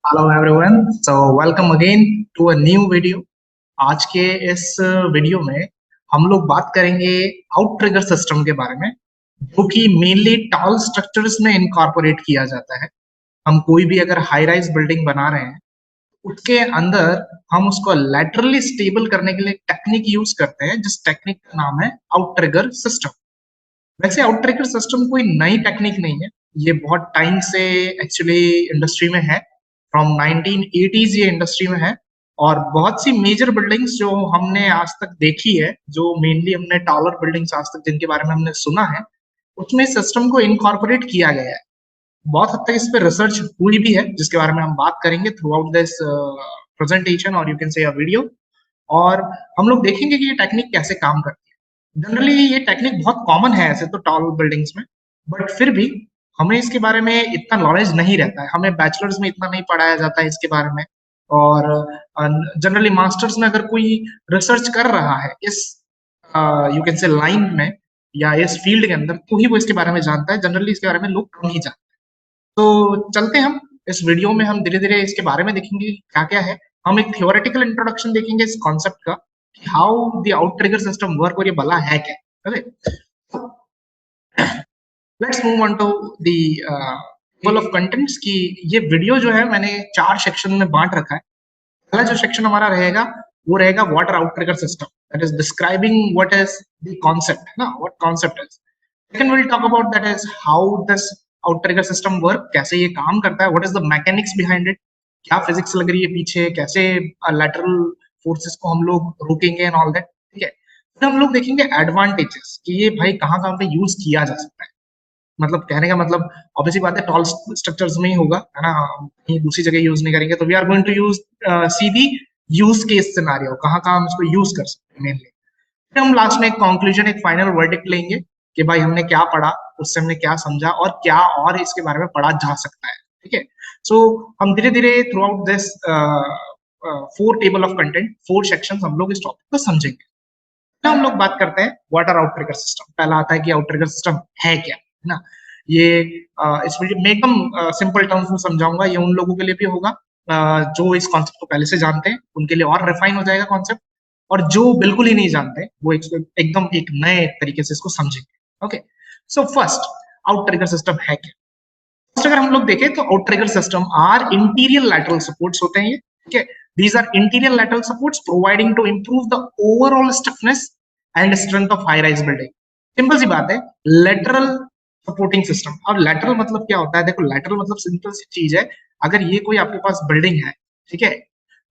Hello everyone, so welcome again to a new video. आज के इस वीडियो में हम लोग बात करेंगे आउट ट्रिगर सिस्टम के बारे में, जो कि मेनली टॉल स्ट्रक्चर्स में इनकॉर्पोरेट किया जाता है। हम कोई भी अगर हाई राइज बिल्डिंग बना रहे हैं, उसके अंदर हम उसको लैटरली स्टेबल करने के लिए टेक्निक यूज करते हैं, जिस टेक्निक का नाम है आउट ट्रिगर सिस्टम। वैसे आउट ट्रिगर सिस्टम कोई नई टेक्निक नहीं है, ये बहुत टाइम से एक्चुअली इंडस्ट्री में है। फ्रॉम 1980s ये इंडस्ट्री में है। और बहुत सी मेजर बिल्डिंग्स जो हमने आज तक देखी है, जो मेनली हमने टॉवर बिल्डिंग्स आज तक जिनके बारे में हमने सुना है, उसमें सिस्टम को इनकॉर्पोरेट किया गया है। बहुत हद तक इस पर रिसर्च हुई भी है, जिसके बारे में हम बात करेंगे थ्रू आउट दिस प्रेजेंटेशन और यू कैन से वीडियो। और हम लोग देखेंगे कि ये टेक्निक कैसे काम करती है। जनरली ये टेक्निक बहुत कॉमन है ऐसे तो टॉल बिल्डिंग्स में, बट फिर भी हमें इसके बारे में इतना नॉलेज नहीं रहता है। हमें बैचलर्स में इतना नहीं पढ़ाया जाता है इसके बारे में। और जनरली मास्टर्स में अगर कोई रिसर्च कर रहा है इस यू कैन से लाइन में या इस फील्ड के अंदर, तो ही वो इसके बारे में जानता है। जनरली इसके बारे में लोग कम ही जानते हैं। तो चलते हैं, हम इस वीडियो में हम धीरे धीरे इसके बारे में देखेंगे क्या क्या है। हम एक थियोरेटिकल इंट्रोडक्शन देखेंगे इस कॉन्सेप्ट का, कि how the outrigger system work, और ये भला है क्या। Okay, let's move on to the table of contents. की ये वीडियो जो है मैंने 4 सेक्शन में बांट रखा है। पहला जो सेक्शन हमारा रहेगा वो रहेगा water out trigger system, that is describing what is the concept, है ना, what concept is. Second will talk about that is how this out trigger system work, कैसे ये काम करता है, what is the mechanics behind it, क्या physics लग रही है पीछे, कैसे लैटरल फोर्सेस को हम लोग रोकेंगे एंड ऑल दैट। ठीक है, फिर हम लोग देखेंगे एडवांटेजेस कि ये भाई कहाँ कहाँ पे यूज किया जा सकता है। मतलब कहने का मतलब ऑब्वियसली बात है, टॉल स्ट्रक्चर्स में ही होगा, है ना, कहीं दूसरी जगह यूज नहीं करेंगे। तो we are going to use see the use case scenario, कहाँ कहाँ हम इसको यूज कर सकते हैं मेनली। फिर हम लास्ट में एक कंक्लूजन, एक फाइनल वर्डिक्ट लेंगे कि भाई हमने क्या पढ़ा, उससे हमने क्या समझा, और क्या और इसके बारे में पढ़ा जा सकता है। ठीक है, सो हम धीरे धीरे through out this 4 table of content, 4 section, हम लोग इस टॉपिक को समझेंगे। तो हम लोग बात करते हैं वाटर आउट ट्रिगर सिस्टम। पहला आता है कि आउट ट्रिगर सिस्टम है क्या, है ना। ये इस वीडियो में एकदम सिंपल टर्म्स में समझाऊंगा। ये उन लोगों के लिए भी होगा जो इस कॉन्सेप्ट को पहले से जानते हैं, उनके लिए और रिफाइन हो जाएगा कॉन्सेप्ट। और जो बिल्कुल ही नहीं जानते, वो एकदम एक नए तरीके से इसको समझेंगे। Okay, so first, outrigger system है क्या। फर्स्ट अगर हम लोग देखें तो outrigger system are interior lateral supports होते हैं ये। ठीक है, these are interior lateral supports providing to improve the overall stiffness and strength of high rise building। Simple सी बात है, lateral supporting system। अब lateral मतलब क्या होता है, देखो lateral मतलब सिंपल सी चीज है। अगर ये कोई आपके पास बिल्डिंग है, ठीक है,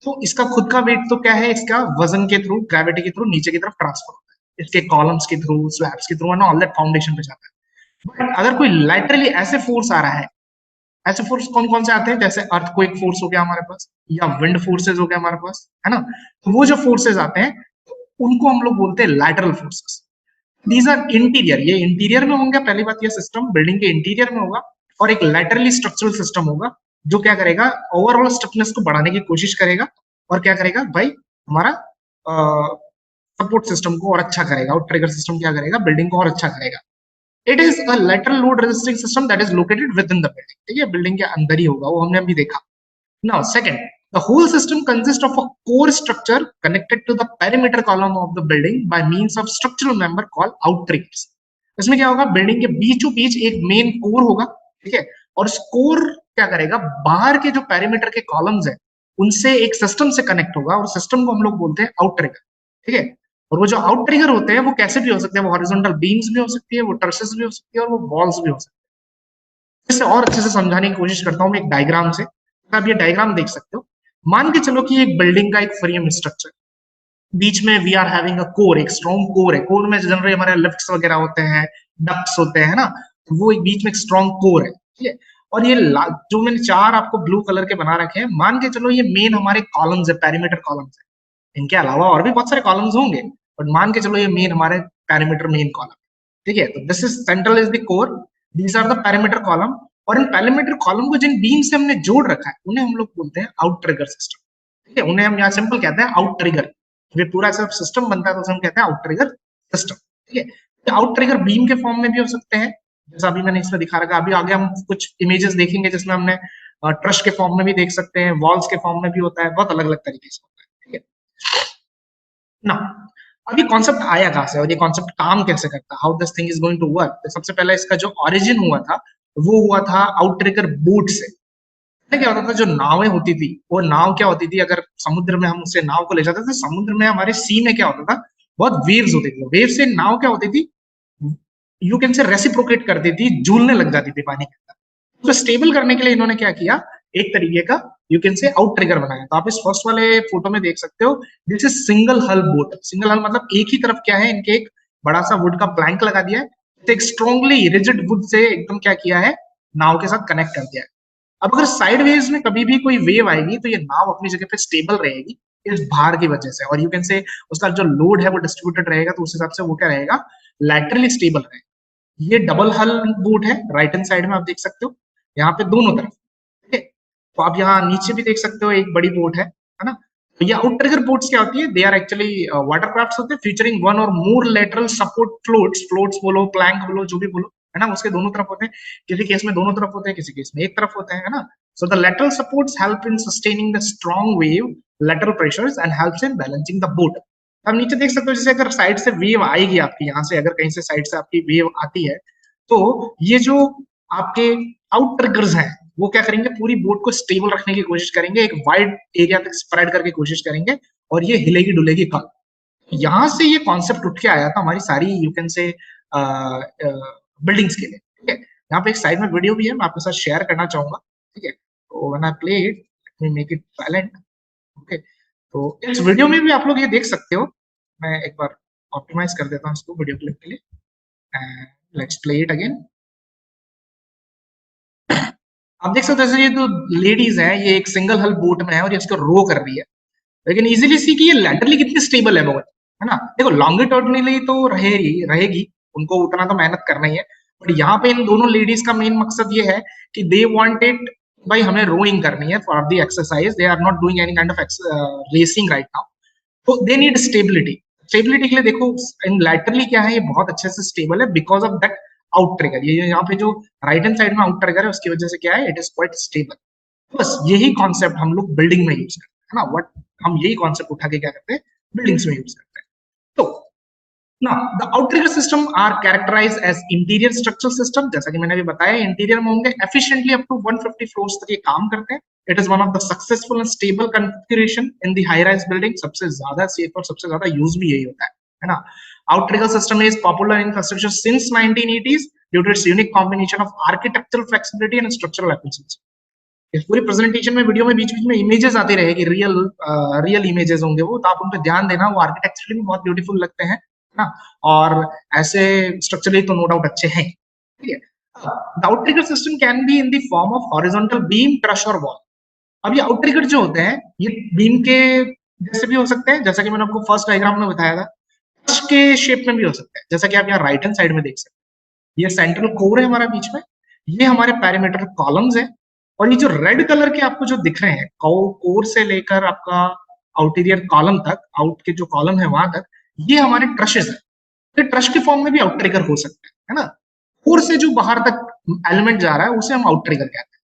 तो इसका खुद का वेट तो क्या है, इसका वजन के थ्रू, ग्रेविटी के थ्रू नीचे की तरफ ट्रांसफर होता है, इसके कॉलम्स के थ्रू, स्लैब्स के through, and all that foundation पे जाता है। बट अगर कोई laterally ऐसे फोर्स आ रहा है, ऐसे फोर्स कौन कौन से आते हैं, जैसे अर्थक्वेक फोर्स हो गया हमारे पास, या विंड फोर्सेस हो गया हमारे पास, है ना। तो वो जो फोर्सेस आते हैं, उनको हम लोग बोलते हैं lateral forces. These are interior, ये इंटीरियर में होंगे। पहली बात, ये सिस्टम बिल्डिंग के इंटीरियर में होगा। और एक लैटरली स्ट्रक्चरल सिस्टम होगा, जो क्या करेगा, ओवरऑल स्टिफनेस को बढ़ाने की कोशिश करेगा। और क्या करेगा भाई, हमारा सपोर्ट सिस्टम को और अच्छा करेगा। और ट्रिगर सिस्टम क्या करेगा, बिल्डिंग को और अच्छा करेगा। It is a lateral load resisting system that is located within the building। ठीक है, बिल्डिंग के अंदर ही होगा, वो हमने अभी देखा। Now second, the whole system consists of a core structure connected to the perimeter column of the building by means of structural member called outriggers। इसमें क्या होगा, बिल्डिंग के बीचों बीच एक मेन कोर होगा। ठीक है, और इस कोर क्या करेगा, बाहर के जो पेरीमीटर के कॉलम्स है उनसे एक सिस्टम से कनेक्ट होगा, और सिस्टम को हम लोग बोलते हैं आउटरिगर। ठीक है, और वो जो आउट ट्रिगर होते हैं वो कैसे भी हो सकते हैं, वो हॉरिजॉन्टल बीम्स भी हो सकती है, वो टर्सेस भी हो सकती है, और वो वॉल्स भी हो सकती है। इसे और अच्छे से समझाने की कोशिश करता हूँ मैं एक डायग्राम से। आप ये डायग्राम देख सकते हो। मान के चलो कि एक बिल्डिंग का एक फ्रेम स्ट्रक्चर, बीच में we are having a core, एक स्ट्रॉन्ग कोर है। कोर में जनरली हमारे लिफ्ट्स वगैरह होते हैं, डक्ट्स होते हैं ना, तो वो एक बीच में एक स्ट्रॉन्ग कोर है। ठीक है, और ये जो मैंने 4 आपको ब्लू कलर के बना रखे हैं, मान के चलो ये मेन हमारे कॉलम्स है, पेरीमीटर कॉलम्स है। इनके अलावा और भी बहुत सारे कॉलम्स होंगे, बट मान के चलो ये मेन हमारे पेरीमीटर मेन कॉलम। ठीक है, तो this is central is the core, these are the perimeter column. और इन पेरीमीटर कॉलम को जिन बीम से हमने जोड़ रखा है, उन्हें हम लोग बोलते हैं आउट ट्रिगर सिस्टम। ठीक है, उन्हें हम यहाँ सिंपल कहते हैं आउट ट्रिगर। ये पूरा सब सिस्टम बनता है, तो उसे हम कहते हैं आउट ट्रिगर सिस्टम। ठीक है, तो आउट ट्रिगर बीम के फॉर्म में भी हो सकते हैं, जैसा अभी मैंने इसमें दिखा रखा। अभी आगे हम कुछ इमेजेस देखेंगे जिसमें हमने ट्रश के फॉर्म में भी देख सकते हैं, वॉल्स के फॉर्म में भी होता है, बहुत अलग अलग तरीके से होता है, ठीक है ना। अब ये कॉन्सेप्ट आया कहां से और ये कॉन्सेप्ट काम कैसे करता है, how this thing is going to work. तो सबसे पहले इसका जो ओरिजिन हुआ था वो हुआ था आउटट्रिगर बोट से। क्या होता था, जो नावें होती थी वो नाव क्या होती थी, अगर समुद्र में हम उससे नाव को ले जाते थे, समुद्र में हमारे सी में क्या होता था, बहुत वेव्स होती थी, वेव से नाव क्या होती थी, यू कैन से रेसिप्रोकेट कर देती, झूलने लग जाती थी पानी के अंदर। तो स्टेबल करने के लिए इन्होंने क्या किया, एक तरीके का यू कैन से आउट ट्रिगर बनाया। तो आप इस फर्स्ट वाले फोटो में देख सकते हो, दिस इज सिंगल हल बोट। सिंगल हल मतलब एक ही तरफ क्या है, इनके एक बड़ा सा वुड का प्लैंक लगा दिया है, एक स्ट्रॉन्गली रिजिड वुड से एकदम क्या किया है, नाव के साथ कनेक्ट कर दिया है। अब अगर साइडवेज में कभी भी कोई वेव आएगी तो ये नाव अपनी जगह पे स्टेबल रहेगी इस भार की वजह से, और यू कैन से उसका जो लोड है वो डिस्ट्रीब्यूटेड रहेगा, तो उस हिसाब से वो क्या रहेगा, लैटरली स्टेबल रहेगा। ये डबल हल बोट है, राइट हैंड साइड में आप देख सकते हो, यहाँ पे दोनों तरफ, ठीक है। तो आप यहाँ नीचे भी देख सकते हो, एक बड़ी बोट है ना। तो ये आउट ट्रिगर बोट्स क्या होती है, दे आर एक्चुअली वाटरक्राफ्ट्स होते हैं फीचरिंग वन और मोर लेटरल सपोर्ट फ्लोट्स, फ्लोट्स बोलो, प्लैंक बोलो, जो भी बोलो, है ना, उसके दोनों तरफ होते हैं। किसी केस में दोनों तरफ होते हैं, किसी केस में एक तरफ होते हैं, है ना। So the lateral supports help in sustaining the strong wave lateral pressures and helps in balancing the boat। आप नीचे देख सकते हो, जैसे अगर साइड से वेव आएगी आपकी, यहाँ से अगर कहीं से साइड से आपकी वेव आती है, तो ये जो आपके आउट ट्रिगर्स हैं वो क्या करेंगे, पूरी बोट को स्टेबल रखने की कोशिश करेंगे, एक वाइड एरिया तक स्प्रेड करके कोशिश करेंगे, और ये हिलेगी डुलेगी कल। यहाँ से ये कॉन्सेप्ट उठ के आया था हमारी सारी यू कैन से बिल्डिंग्स के लिए, ठीक है। यहाँ पे एक साइड में वीडियो भी है, मैं आपके साथ शेयर करना चाहूंगा, ठीक है। तो when I play it, let me make it silent, okay. तो इस वीडियो में भी आप लोग ये देख सकते हो, मैं एक बार ऑप्टिमाइज कर देता हूँ इसको वीडियो क्लिप के लिए, लेट्स प्ले इट अगेन। आप देख सकते हो, ये जो लेडीज है, ये एक सिंगल हल बोट में है और ये इसको रो कर रही है, लेकिन इजीली सी कि ये लैटरली कितनी स्टेबल है बहुत, है ना। देखो लॉन्गिट्यूडनली तो रहेगी, उनको उतना तो मेहनत करना ही है, बट यहाँ पे इन दोनों लेडीज का मेन मकसद ये है कि दे वांटेड, भाई हमें रोइंग करनी है for the exercise, they are not doing any kind of racing right now, तो दे नीड स्टेबिलिटी। स्टेबिलिटी के लिए देखो इन लैटरली क्या है, ये बहुत अच्छे से स्टेबल है because of that out trigger. ये यहाँ पे जो राइट हैंड साइड में आउट ट्रिगर है उसकी वजह से क्या है, इट इज क्वाइट स्टेबल। बस यही कॉन्सेप्ट हम लोग बिल्डिंग में यूज करते हैं ना, व्हाट हम यही कॉन्सेप्ट उठा के क्या करते हैं, बिल्डिंग्स में यूज करते हैं। तो now the outrigger system are characterized as interior structural system, जैसा कि मैंने अभी बताया, इंटीरियर में होंगे, efficiently up to 150 फ्लोर्स तक ये काम करते हैं। It is one of the successful and stable configuration in the high rise building, सबसे ज्यादा सेफ और सबसे ज्यादा यूज भी यही होता है ना। outrigger system is popular in construction since 1980s due to its unique combination of architectural flexibility and structural efficiency। इस पूरी प्रेजेंटेशन में वीडियो में बीच बीच में इमेजेस आती रहेगी, रियल इमेजेस होंगे वो, तो आप उन पे ध्यान देना, वो आर्किटेक्चरली भी बहुत ब्यूटीफुल लगते हैं ना, और ऐसे स्ट्रक्चरली तो नो डाउट अच्छे हैं, ठीक है। The outrigger system can be in the form of horizontal beam, truss or wall. अब ये आउटट्रिगर जो होते हैं ये बीम के जैसे भी हो सकते हैं, जैसा कि मैंने आपको फर्स्ट डायग्राम में बताया था, ट्रश के शेप में भी हो सकते हैं, जैसा कि आप यहाँ राइट हैंड साइड में देख सकते हैं। ये सेंट्रल कोर है हमारा बीच में, ये हमारे पैरामीटर कॉलम्स है, और ये जो रेड कलर के आपको जो दिख रहे हैं, कोर से लेकर आपका आउटीरियर कॉलम तक, आउट के जो कॉलम है वहां तक, ये हमारे ट्रशेस है। तो ट्रश के फॉर्म में भी आउट ट्रिगर हो सकते हैं, है ना। कोर से जो बाहर तक एलिमेंट जा रहा है उसे हम आउट ट्रिगर कहते हैं।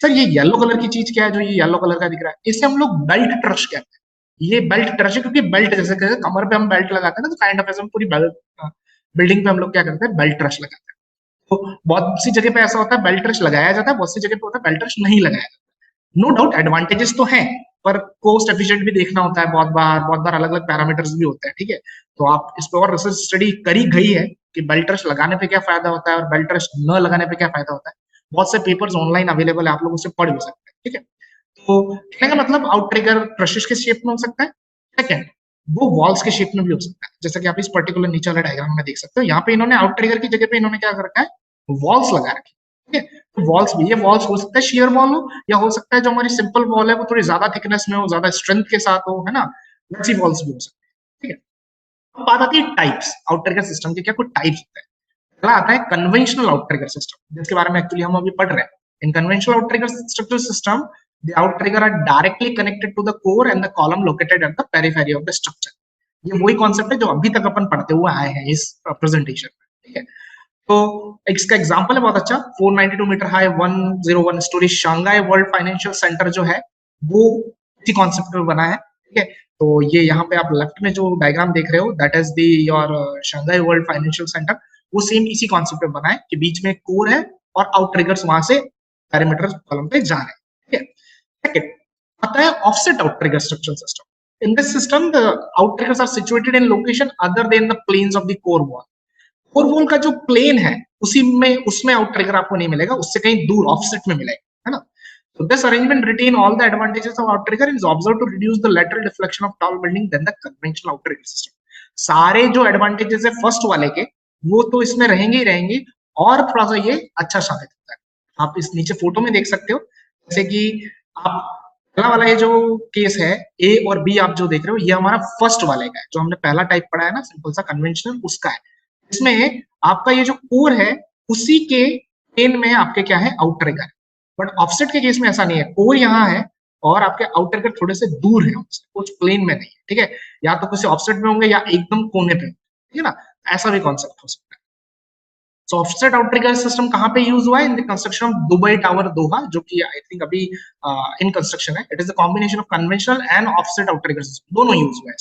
सर ये येलो कलर की चीज क्या है, जो ये येलो कलर का दिख रहा है, इसे हम लोग बेल्ट ट्रश कहते हैं। ये बेल्ट ट्रश है क्योंकि बेल्ट जैसे कमर पे हम बेल्ट लगाते हैं ना, तो काइंड ऑफ ऐसे हम पूरी बिल्डिंग पे हम लोग क्या करते हैं, बेल्ट ट्रश लगाते हैं। तो बहुत सी जगह पे ऐसा होता है बेल्ट ट्रश लगाया जाता है, बहुत सी जगह पे होता है बेल्ट ट्रश नहीं लगाया जाता। नो डाउट एडवांटेजेस तो हैं, पर कोस्ट एफिशिएंट भी देखना होता है, बहुत बार अलग अलग पैरामीटर्स भी होते हैं, ठीक है। तो आप इस पर और रिसर्च स्टडी करी गई है कि बेल्ट ट्रश लगाने पे क्या फायदा होता है और बेल्ट ट्रश न लगाने पे क्या फायदा होता है। बहुत से पेपर्स ऑनलाइन अवेलेबल है, आप लोग उससे पढ़ भी सकते हैं, ठीक है। तो कहने का मतलब आउट ट्रिगर ट्रशेस के शेप में हो सकता है। सेकंड, वो वॉल्स के शेप में भी हो सकता है, जैसा कि आप इस पर्टिकुलर नीचे वाले डायग्राम में देख सकते हो। यहाँ पे इन्होंने आउट ट्रिगर की जगह पे इन्होंने क्या कर रखा है, वॉल्स लगा रखी है, ठीक है। तो वॉल्स भी, ये वॉल्स हो सकता है शेयर वॉल हो, या हो सकता है जो हमारी सिंपल वॉल है वो थोड़ी ज्यादा थिकनेस में हो, ज्यादा स्ट्रेंथ के साथ हो, है ना, वैसी वॉल्स भी हो सकती है, ठीक है। अब बात आती है टाइप्स, आउट ट्रिगर सिस्टम के क्या कुछ टाइप्स होते हैं। पहला आता है कन्वेंशनल आउट ट्रिगर सिस्टम, जिसके बारे में एक्चुअली हम अभी पढ़ रहे हैं। इन conventional out trigger structure system, the outrigger are directly connected to the core and the column located at the periphery of the structure। ये वही कॉन्सेप्ट है जो अभी तक अपन पढ़ते हुए आए हैं इस प्रेजेंटेशन में, ठीक है। तो इसका एग्जांपल है बहुत अच्छा, 492 metre high 101 storey Shanghai World Financial Centre जो है वो इसी कॉन्सेप्ट में बना है, ठीक है। तो ये यहाँ पे आप लेफ्ट में जो डायग्राम देख रहे हो that is the your Shanghai World Financial centre, वो सेम इसी कॉन्सेप्ट पे बना है कि बीच में कोर है और आउट ट्रिगर्स वहां से पैरामीटर कॉलम पे जा रहे हैं, ठीक है। सेकंड आता है offset out trigger structural system. In this system, the outriggers are situated in location other than the planes of the core wall. Core wall का जो प्लेन है उसी में उसमें आउटट्रिगर आपको नहीं मिलेगा, उससे कहीं दूर ऑफसेट में मिलेगा, है ना। So this arrangement retain all the advantages of outrigger and is observed to reduce the lateral deflection of tall building than the conventional outrigger system. सारे जो एडवांटेजेस है फर्स्ट वाले के वो तो इसमें रहेंगे ही रहेंगे, और थोड़ा सा ये अच्छा साबित होता है। आप इस नीचे फोटो में देख सकते हो, जैसे कि आप पहला वाला ये जो केस है ए और बी आप जो देख रहे हो ये हमारा फर्स्ट वाले का है, जो हमने पहला टाइप पढ़ा है ना सिंपल सा कन्वेंशनल, उसका है। इसमें आपका ये जो कोर है उसी के प्लेन में आपके क्या है आउटट्रिगर, बट ऑफसेट के केस में ऐसा नहीं है, कोर यहाँ है और आपके आउटट्रिगर थोड़े से दूर है उनसे, कुछ प्लेन में नहीं है, ठीक है। या तो किसी ऑफसेट में होंगे या एकदम कोने पे, ठीक है ना, ऐसा भी कॉन्सेप्ट हो सकता है। सो ऑफसेट आउटट्रिगर सिस्टम कहाँ पे यूज हुआ है? In the construction of Dubai tower Doha, जो कि आई थिंक अभी इन कंस्ट्रक्शन है। It is the combination of conventional and offset outrigger system, दोनों यूज हुआ है,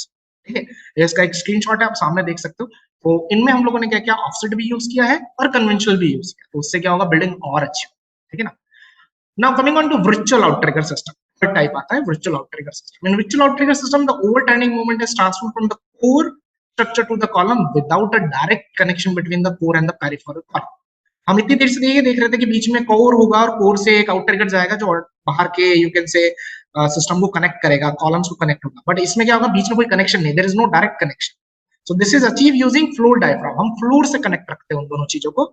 ठीक है। इसका एक स्क्रीनशॉट है, आप सामने देख सकते हो। तो इनमें हम लोगों ने क्या किया, ऑफसेट भी यूज किया है और कन्वेंशनल भी यूज किया, तो उससे क्या होगा, बिल्डिंग और अच्छी, ठीक है ना। Now coming on to virtual outrigger system, third type आता है virtual outrigger system. In virtual outrigger system the overturning moment is transferred from the core structure to the column without a direct connection between the core and the peripheral column. हम इतनी देर से ये देख रहे थे कि बीच में कोर होगा और कोर से एक आउटट्रिगर जाएगा जो बाहर के यू कैन से सिस्टम को कनेक्ट करेगा, कॉलम्स को कनेक्ट होगा, बट इसमें क्या होगा, बीच में कोई कनेक्शन नहीं, there is no direct connection. So this is achieve using floor diaphragm, हम फ्लोर से कनेक्ट रखते हैं उन दोनों चीजों को,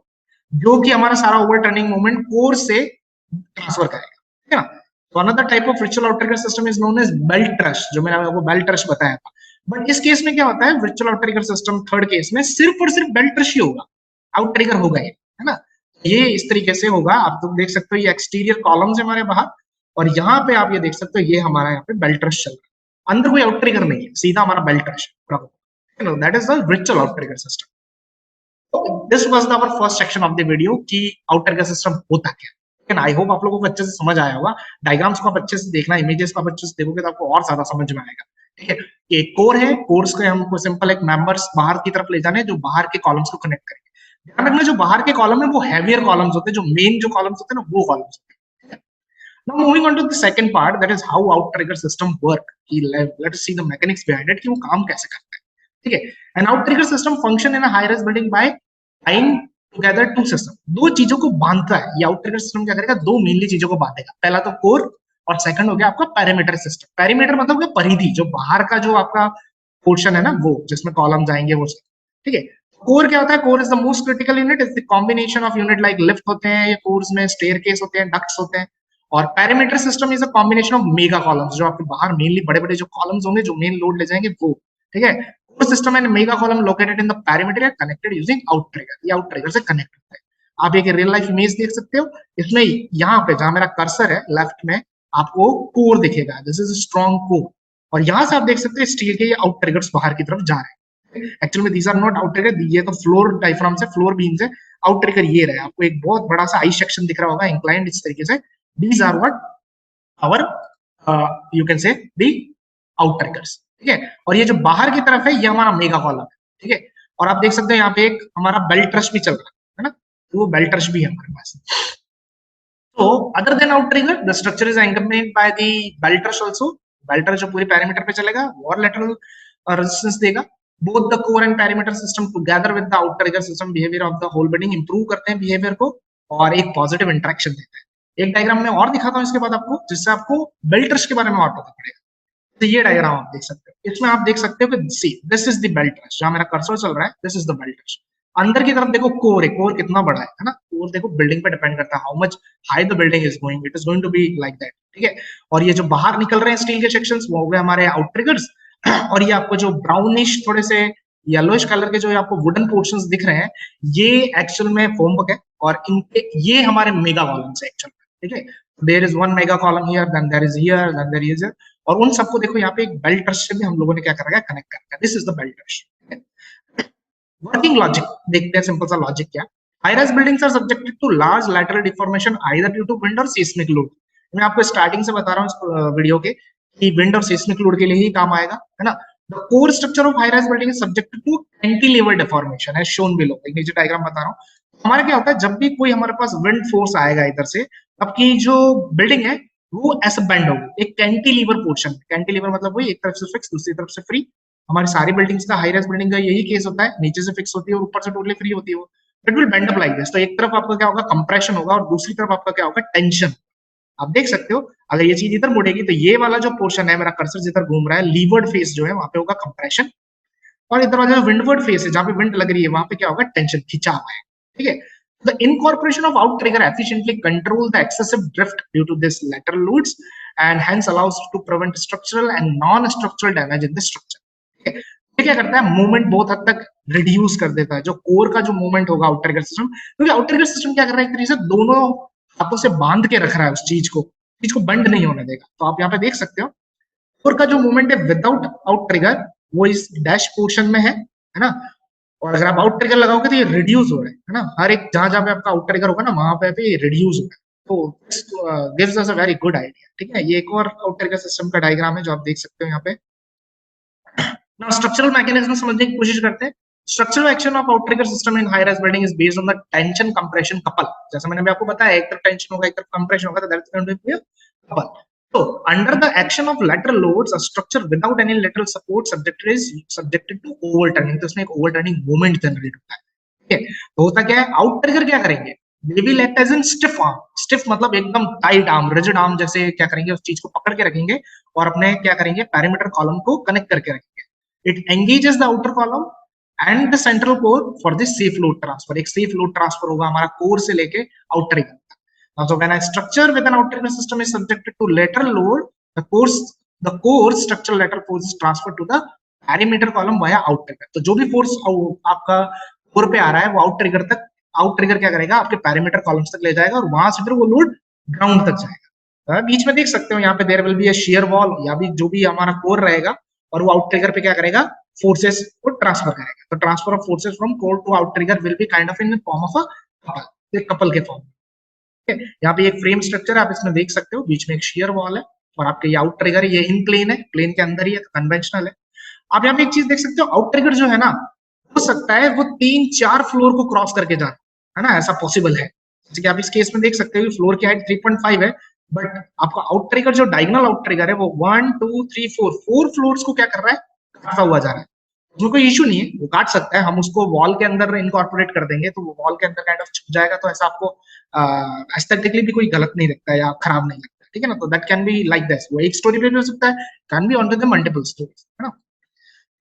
जो कि हमारा सारा ओवरटर्निंग मोमेंट कोर से ट्रांसफर करेगा, ठीक है ना। तो another type of virtual outrigger system is known as belt truss, जो मैंने आपको बेल्ट ट्रश बताया था। बट इस केस में क्या होता है, virtual outrigger system third case में सिर्फ और सिर्फ बेल्ट ट्रश ही होगा, आउटट्रिगर होगा ये, है ना। ये इस तरीके से होगा, आप तो देख सकते हो ये एक्सटीरियर कॉलम्स है हमारे बाहर, और यहाँ पे आप ये देख सकते हो ये हमारा यहाँ पे बेल्ट ट्रश चल रहा है, अंदर कोई आउटट्रिगर नहीं है, सीधा हमारा बेल्ट ट्रश है, that is the virtual outrigger system. This was our first section of the video कि आउटट्रिगर सिस्टम होता क्या है। आई होप आप लोगों को अच्छे से समझ आया होगा, डायग्राम्स को आप अच्छे से देखना, इमेजेस को आप अच्छे से देखोगे तो आपको और ज्यादा समझ में आएगा, ठीक है। एक कोर है, कोर्स के हमको सिंपल एक मेंबर्स बाहर की तरफ ले जाने जो बाहर के कॉलम्स को कनेक्ट करेंगे। ध्यान रखना जो बाहर के कॉलम है वो हैवियर कॉलम्स होते हैं, जो मेन जो कॉलम्स होते हैं ना वो कॉलम्स होते हैं। Now moving on to the second part, that is how outrigger system work. Let us see the mechanics behind it कि वो काम कैसे करता है, ठीक है। An outrigger system function in a high-rise building by tying together two system, दो चीजों को बांधता है। ये outrigger system क्या करेगा, दो मेनली चीजों को बांधेगा, पहला तो कोर और सेकंड हो गया आपका पेरीमीटर सिस्टम। पेरीमीटर मतलब क्या, परिधि, जो बाहर का जो आपका पोर्शन है ना वो जिसमें कॉलम जाएंगे वो, ठीक है। कोर क्या होता है, core is the most critical unit, is the combination of unit like lift होते हैं या कोर्स में स्टेयरकेस होते हैं, डक्ट्स होते हैं, और perimeter system is a combination of mega columns, जो आपके बाहर मेनली बड़े बड़े जो कॉलम्स होंगे जो मेन लोड ले जाएंगे वो, ठीक है। Core system and mega column located in the perimeter connected using outrigger, ये आउटट्रिगर से कनेक्ट होता है। आप एक रियल लाइफ इमेज देख सकते हो, इसमें यहाँ पे जहां मेरा कर्सर है लेफ्ट में आपको कोर दिखेगा, दिस इज स्ट्रॉन्ग कोर, और यहाँ से आप देख सकते हैं स्टील के ये आउटट्रिगर्स बाहर की तरफ जा रहे हैं। एक्चुअली में दीज आर नॉट आउटट्रिगर, ये तो फ्लोर डायफ्राम से, फ्लोर बीम से आउटट्रिगर ये रहे, आपको एक बहुत बड़ा सा आई सेक्शन दिख रहा होगा इंक्लाइंड इस तरीके से, these are what our you can say the outriggers, ठीक है। और ये जो बाहर की तरफ है ये हमारा मेगा कॉलम है, ठीक है। और आप देख सकते हैं यहाँ पे एक हमारा बेल्ट ट्रश भी चल रहा है ना, तो वो बेल्ट ट्रश भी है हमारे पास। So other than outrigger, the structure is accompanied by the belt truss also. Belt truss जो पूरे पैरामीटर पे चलेगा और lateral resistance देगा। Both the core and perimeter system together with the outrigger system behavior of the whole building improve करते हैं behavior को और एक positive interaction देते हैं। एक डायग्राम में और दिखाता हूँ इसके बाद आपको, जिससे आपको बेल्ट ट्रश के बारे में और पता पड़ेगा। तो ये डायग्राम आप देख सकते हो, इसमें आप देख सकते हो कि see this is the belt truss, जहां मेरा कर्सर चल रहा है this is the belt truss. अंदर की तरफ देखो कोर है, कोर कितना बड़ा है ना, कोर देखो बिल्डिंग पे डिपेंड करता है, how much high the building is going, it is going to be like that, ठीक है। और ये जो बाहर निकल रहे हैं स्टील के सेक्शंस वो हो गए हमारे आउटट्रिगर्स, और ये आपको जो ब्राउनिश थोड़े से येलोइश कलर के जो आपको वुडन पोर्शंस दिख रहे हैं ये एक्चुअल में फोमवर्क है, और इनके ये हमारे मेगा कॉलम्स है एक्चुअल में, ठीक है। There is one mega column here, then there is here, then there is, और उन सबको देखो यहाँ पे एक बेल्ट ट्रश से भी हम लोगों ने क्या करा है, कनेक्ट कर दिया, this is the belt truss. Working logic देखते हैं, सिंपल सा लॉजिक क्या, high rise buildings are subjected to large lateral deformation either due to wind or seismic load. मैं आपको स्टार्टिंग से बता रहा हूँ इस वीडियो के कि विंड और सीस्मिक लोड के लिए ही काम आएगा, है ना। The core structure of high rise building is subjected to cantilever deformation as shown below. एक नीचे डायग्राम बता रहा हूँ। हमारा क्या होता है, जब भी कोई हमारे पास विंड फोर्स आएगा इधर से, आपकी जो बिल्डिंग है वो ऐसे बेंड होगी एक कैंटिलीवर पोर्शन। कैंटिलीवर मतलब वही एक तरफ से फिक्स दूसरी तरफ से फ्री। हमारी सारी बिल्डिंग्स का, हाई राइज बिल्डिंग का यही केस होता है, नीचे से फिक्स होती है और ऊपर से टोटली फ्री होती है वो। It will bend up like this. तो एक तरफ आपका क्या होगा, कंप्रेशन होगा, और दूसरी तरफ आपका क्या होगा, टेंशन। आप देख सकते हो अगर ये चीज इधर मुड़ेगी तो ये वाला जो पोर्शन है, मेरा कर्सर जिधर घूम रहा है, लीवर्ड फेस जो है वहां पे होगा कंप्रेशन, और इधर वाला जो विंडवर्ड फेस है जहां पे विंड लग रही है वहां पे क्या होगा, टेंशन, खिंचा हुआ है। ठीक है। The incorporation of outrigger efficiently control the excessive drift due to this lateral loads and hence allows to prevent structural and non-structural damage in the structure. ठीक है। ये क्या करता है, मूवमेंट बहुत हद तक रिड्यूस कर देता है, जो कोर का जो मूवमेंट होगा आउटरिगर सिस्टम, क्योंकि आउटरिगर सिस्टम क्या कर रहा है, एक तरीके से दोनों हाथों से बांध के रख रहा है उस चीज को बंद नहीं होने देगा। तो आप यहाँ पे देख सकते हो कोर का जो मूवमेंट है विदाउट आउट ट्रिगर वो इस डैश पोर्शन में है ना। और अगर आप आउट ट्रिगर लगाओगे तो ये रिड्यूस हो रहा है ना, हर एक जहां जहां पे आपका आउट ट्रिगर होगा ना वहां पे ये रिड्यूस हो रहा है। तो gives us a very good idea. ठीक है, ये एक और आउट ट्रिगर सिस्टम का डायग्राम है जो आप देख सकते हो यहाँ पे। Now, structural mechanism समझने की कोशिश करते हैं। Structural action of outrigger system in high-rise building is based on the tension compression couple. जैसा मैंने भी आपको बताया, एक तरफ टेंशन होगा एक तरफ कंप्रेशन होगा, तो that's going to be a couple. So, under the action of lateral loads, a structure without any lateral support subjected to overturning. तो उसमें एक overturning moment generate होता है। ठीक है, तो होता क्या है, outrigger क्या करेंगे, they will act as in stiff arm. Stiff मतलब एकदम tight arm, rigid arm जैसे क्या करेंगे, उस चीज को पकड़ के रखेंगे और अपने क्या करेंगे, पैरामीटर कॉलम को कनेक्ट करके रखेंगे। It engages the outer column and the central core for the safe load transfer. एक safe load transfer होगा हमारा कोर से लेके आउटर तक। So when a structure with an outer system is subjected to lateral load, the core structural lateral force is transferred to the perimeter column via outer. तो जो भी force आपका core पे आ रहा है वो आउट ट्रिगर तक, आउट ट्रिगर क्या करेगा, आपके पैरामीटर कॉलम्स तक ले जाएगा और वहां से फिर वो लोड ग्राउंड तक जाएगा। बीच में देख सकते हो यहाँ पे there will be a shear wall, या भी जो भी हमारा कोर रहेगा, और वो आउट ट्रिगर पे क्या करेगा, फोर्सेस को ट्रांसफर करेगा। तो transfer of forces from core to outrigger will be kind of in form of a couple, एक कपल के फॉर्म। ठीक है, यहाँ पे एक फ्रेम स्ट्रक्चर है, आप इसमें देख सकते हो, बीच में एक शियर वॉल है और आपके ये आउट ट्रिगर है, ये इन प्लेन है, प्लेन के अंदर ही है, तो कन्वेंशनल है। आप यहाँ पे एक चीज देख सकते हो, आउट ट्रिगर जो है ना, हो सकता है वो 3-4 फ्लोर को क्रॉस करके जाए, है ना, ऐसा पॉसिबल है। जैसे कि आप इस केस में देख सकते हो फ्लोर की हाइट 3.5 है, बट आपका आउट ट्रिगर जो डायगोनल आउट ट्रिगर है वो 1 2 3 4 फ्लोर्स को क्या कर रहा है, काटता हुआ जा रहा है। उसमें कोई इशू नहीं है, वो काट सकता है, हम उसको वॉल के अंदर इनकॉर्पोरेट कर देंगे तो वो वॉल के अंदर काइंड ऑफ छुप जाएगा, तो ऐसा आपको एस्थेटिकली भी कोई गलत नहीं लगता है या खराब नहीं लगता है। ठीक है ना, तो that can be like this, वो एक स्टोरी पे भी हो सकता है, can be on to the multiple storeys, है ना।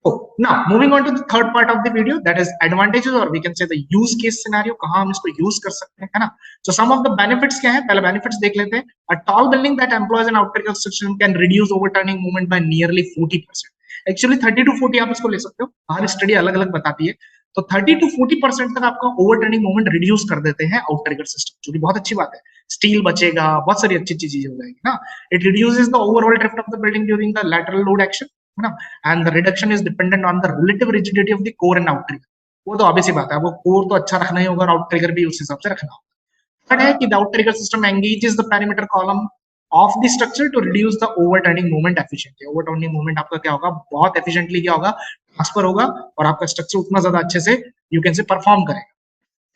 Oh, now moving on to the third part of the video, that is advantages or we can say the use case scenario, कहाँ हम इसको use कर सकते हैं, है ना। So some of the benefits क्या है, पहले benefits देख लेते हैं। A tall building that employs an outrigger system can reduce overturning movement by nearly 40%. Actually 30 to 40 आप इसको ले सकते हो, हर स्टडी अलग अलग बताती है। तो 30 to 40% तक आपका ओवरटर्निंग मूवमेंट रिड्यूस कर देते हैं आउटरिगर सिस्टम, जो कि बहुत अच्छी बात है। स्टील बचेगा, बहुत सारी अच्छी चीजें हो जाएगी ना। It reduces the overall drift of the building during the lateral load action, है ना, and the reduction is dependent on the relative rigidity of the core and out trigger. वो तो ऑब्वियस सी बात है, वो कोर तो अच्छा रखना ही होगा और आउट ट्रिगर भी उस हिसाब से रखना होगा। थर्ड है कि the outrigger system engages the parameter column of the structure to reduce the overturning movement efficiently. Overturning movement आपका क्या होगा, बहुत एफिशिएंटली क्या होगा, ट्रांसफर होगा, और आपका स्ट्रक्चर उतना ज्यादा अच्छे से यू कैन से परफॉर्म करेगा।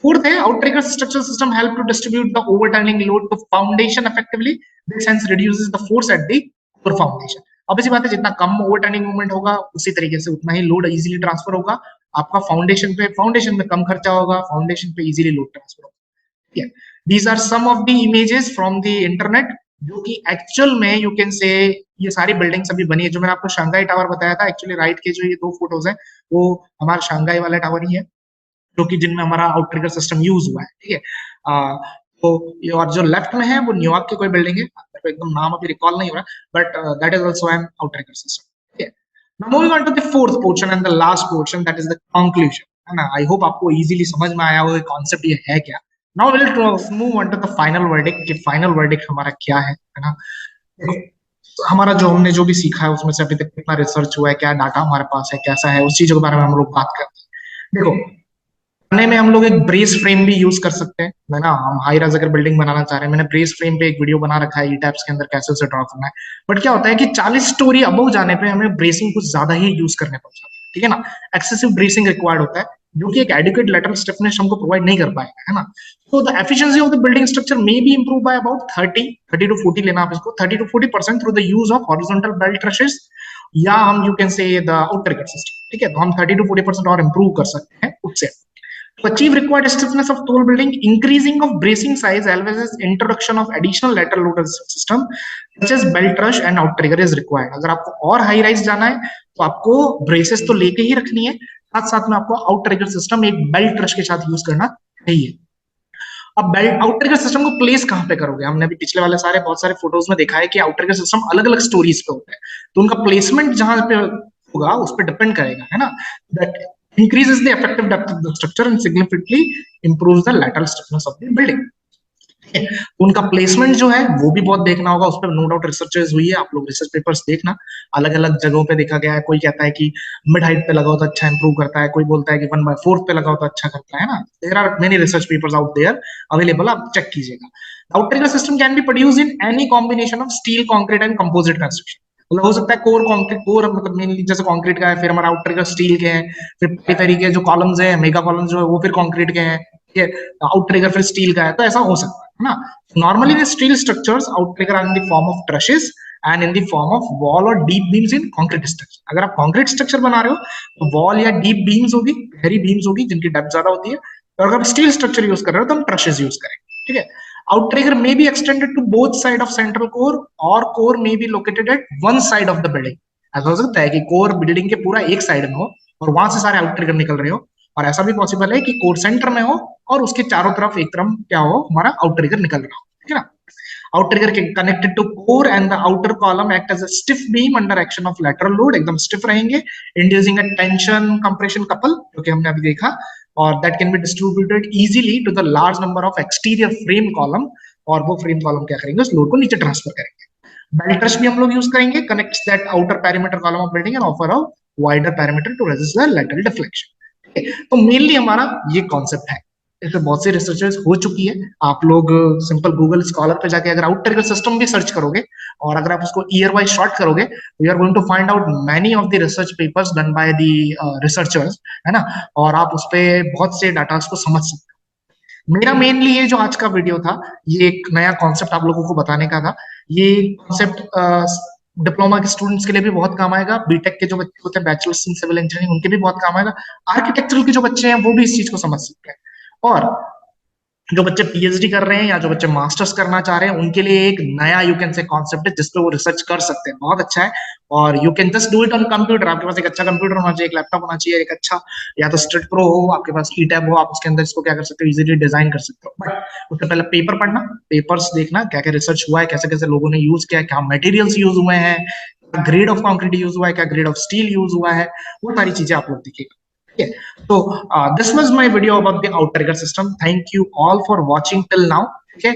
फोर्थ है, outrigger structural system help to distribute the overturning load to foundation effectively. This hence reduces the force at the core foundation. अब इसी बात है, जितना कम ओवरटर्निंग मूवमेंट होगा उसी तरीके से उतना ही लोड इजीली ट्रांसफर होगा आपका फाउंडेशन में कम खर्चा होगा, फाउंडेशन पे इजीली लोड ट्रांसफर होगा। ठीक है, these are some of the images from the internet, जो कि एक्चुअल में यू कैन से ये सारी बिल्डिंग्स अभी बनी है। जो मैंने आपको शंघाई टावर बताया था, एक्चुअली राइट के जो ये 2 फोटोज है वो हमारा शंघाई वाला टावर ही है, जो कि जिनमें हमारा आउट ट्रिगर सिस्टम यूज हुआ है। ठीक है, तो और जो लेफ्ट में है वो न्यूयॉर्क की कोई बिल्डिंग है, मेरे को एकदम नाम अभी रिकॉल नहीं हो रहा, but that is also an outrigger system. ठीक है, now moving on to the fourth portion and the last portion, that is the conclusion, है ना। आई होप आपको इजीली समझ में आया होगा कॉन्सेप्ट ये है क्या। Now will move on to the final verdict, कि फाइनल वर्डिक्ट हमारा क्या है ना। तो हमारा जो हमने जो भी सीखा है उसमें से अभी तक कितना रिसर्च हुआ है, क्या डाटा हमारे पास है, कैसा है, उस चीजों के बारे में हम लोग बात करते हैं। देखो, बनाने में हम लोग एक ब्रेस फ्रेम भी यूज कर सकते हैं, है ना। हम हाई राइज अगर बिल्डिंग बनाना चाह रहे हैं, मैंने ब्रेस फ्रेम पे एक वीडियो बना रखा है ई टैप्स के अंदर कैसे उसे ड्रॉ करना है। बट क्या होता है कि 40 स्टोरी अबव जाने पे हमें ब्रेसिंग कुछ ज्यादा ही यूज करने पड़ जाते हैं, ठीक है ना। एक्सेसिव ब्रेसिंग रिक्वायर्ड होता है, जो कि एक एडुकेट लेटरल स्टिफनेस हमको प्रोवाइड नहीं कर पाएगा, है ना। So the efficiency of the building structure may be improved by about 30 to 40 लेना आप इसको 30 to 40% through the use of horizontal belt trusses, या हम you can say the outrigger system, ठीक है। तो हम 30 to 40% और improve कर सकते हैं उससे। To achieve required stiffness of tall building, increasing of bracing size as well as introduction of additional lateral load system such as belt rush and outrigger is required. अगर आपको और हाई राइज जाना है तो आपको ब्रेसेस तो लेके ही रखनी है, साथ साथ में आपको आउटरिगर सिस्टम एक बेल्ट रश के साथ यूज करना चाहिए। अब बेल्ट आउटरिगर सिस्टम को प्लेस कहां पे करोगे, हमने अभी पिछले वाले सारे बहुत सारे फोटोज में देखा है कि आउटरिगर सिस्टम अलग अलग स्टोरीज पे होता है, तो उनका प्लेसमेंट जहां पे होगा उस पर डिपेंड करेगा, है ना। That increases the effective depth of the structure and significantly improves the lateral stiffness of the building. उनका प्लेसमेंट जो है वो भी बहुत देखना होगा, उस पर नो डाउट रिसर्चेस हुई है, आप लोग रिसर्च पेपर्स देखना, अलग अलग जगहों पे देखा गया है। कोई कहता है कि मिड हाइट पे लगाओ तो अच्छा इंप्रूव करता है, कोई बोलता है कि 1/4 पे लगाओ तो अच्छा करता है ना। There are many research papers out there available, आप चेक कीजिएगा। Outrigger system can be produce in any combination of steel, concrete and composite construction. मतलब हो सकता है कोर कंक्रीट, कोर मतलब मेनली जैसे कंक्रीट का है, फिर हमारा आउटरिगर स्टील के हैं, फिर पेरिफेरी के जो कॉलम्स है, मेगा कॉलम्स जो है वो फिर कंक्रीट के हैं, ठीक है। आउटरिगर फिर स्टील का है, तो ऐसा हो सकता है ना। Normally, the steel structures outrigger are in the form of trusses and in the form of wall or deep beams in concrete structure. अगर आप concrete structure बना रहे हो तो wall या deep beams होगी, गहरी beams होगी जिनकी depth ज्यादा होती है। और अगर आप steel structure यूज कर रहे हो तो हम trusses यूज करेंगे, ठीक है। Outrigger may be extended to both side of central core or core may be located at one side of the building. ऐसा हो सकता है कि कोर बिल्डिंग के पूरा एक साइड में हो और वहां से सारे आउटरिगर निकल रहे हो, और ऐसा भी पॉसिबल है कि कोर सेंटर में हो और उसके चारों तरफ एक तरफ क्या हो, हमारा आउटरिगर निकल रहा हो, ठीक है ना। आउटरिगर के connected to core and the outer column act as a stiff beam under action of lateral load, एकदम स्टिफ रहेंगे, inducing a tension compression couple, जो कि हमने अभी देखा, और that can be distributed easily to the large number of exterior frame column, और वो फ्रेम कॉलम क्या करेंगे, उस लोड को नीचे ट्रांसफर करेंगे। बेल्ट रश भी हम लोग यूज करेंगे, connects that outer perimeter column of building and offer a wider perimeter to resist the lateral deflection. तो मेनली हमारा ये कॉन्सेप्ट है, इस पे बहुत सी रिसर्चेस हो चुकी है। आप लोग सिंपल गूगल स्कॉलर पे जाके अगर आउटरिगर सिस्टम भी सर्च करोगे और अगर आप उसको ईयर वाइज शॉर्ट करोगे, you are going to find out many of the research papers done by the researchers, है ना। और आप उस पे बहुत से डाटा को समझ सकते हो। मेरा मेनली ये जो आज का वीडियो था, ये एक नया कॉन्सेप्ट आप लोगों को बताने का था। ये कॉन्सेप्ट डिप्लोमा के स्टूडेंट्स के लिए भी बहुत काम आएगा, बीटेक के जो बच्चे होते हैं बैचलर्स इन सिविल इंजीनियरिंग उनके भी बहुत काम आएगा, आर्किटेक्चरल के जो बच्चे हैं वो भी इस चीज को समझ सकते हैं, और जो बच्चे पीएचडी कर रहे हैं या जो बच्चे मास्टर्स करना चाह रहे हैं उनके लिए एक नया यू कैन से कॉन्सेप्ट है जिसपे वो रिसर्च कर सकते हैं, बहुत अच्छा है। और you can just do it on computer, आपके पास एक अच्छा कंप्यूटर होना चाहिए, एक लैपटॉप होना चाहिए, एक अच्छा या तो स्ट्रिट प्रो हो, आपके पास ई टैब हो, आप उसके अंदर इसको क्या कर सकते हो, इजीली डिजाइन कर सकते हो। बट उससे पहले पेपर पढ़ना, पेपर्स देखना क्या क्या रिसर्च हुआ है, कैसे कैसे लोगों ने यूज किया है, क्या मटेरियल्स यूज हुए हैं, क्या ग्रेड ऑफ कॉन्क्रीट यूज हुआ है, क्या ग्रेड ऑफ स्टील यूज हुआ है, वो सारी चीजें आप लोग देखिएगा। So this was my video about the outrigger system. Thank you all for watching till now. ठीक है,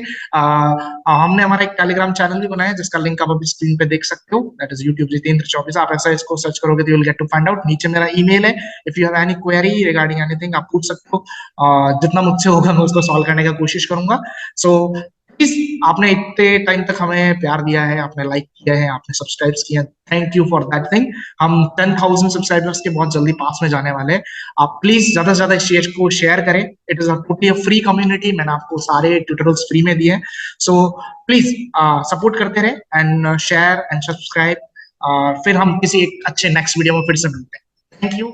हमने हमारा एक टेलीग्राम चैनल भी बनाया जिसका लिंक आप अभी स्क्रीन पे देख सकते हो, दैट इज YouTube जितेंद्र 24। आप ऐसा इसको सर्च करोगे तो you will get to find out. नीचे मेरा ईमेल है, if you have any query regarding anything आप पूछ सकते हो, जितना मुझसे होगा मैं उसको सॉल्व करने का कोशिश करूंगा। सो प्लीज, आपने इतने टाइम तक हमें प्यार दिया है, आपने लाइक किया है, आपने सब्सक्राइब किया, thank you for that thing. हम 10,000 सब्सक्राइबर्स के बहुत जल्दी पास में जाने वाले हैं। आप प्लीज ज्यादा से ज्यादा इस चीज को शेयर करें, it is a totally free community, मैंने आपको सारे ट्यूटोरियल्स फ्री में दिए हैं। सो प्लीज सपोर्ट करते रहे एंड शेयर एंड सब्सक्राइब, फिर हम किसी एक अच्छे नेक्स्ट वीडियो में फिर से मिलते हैं। Thank you.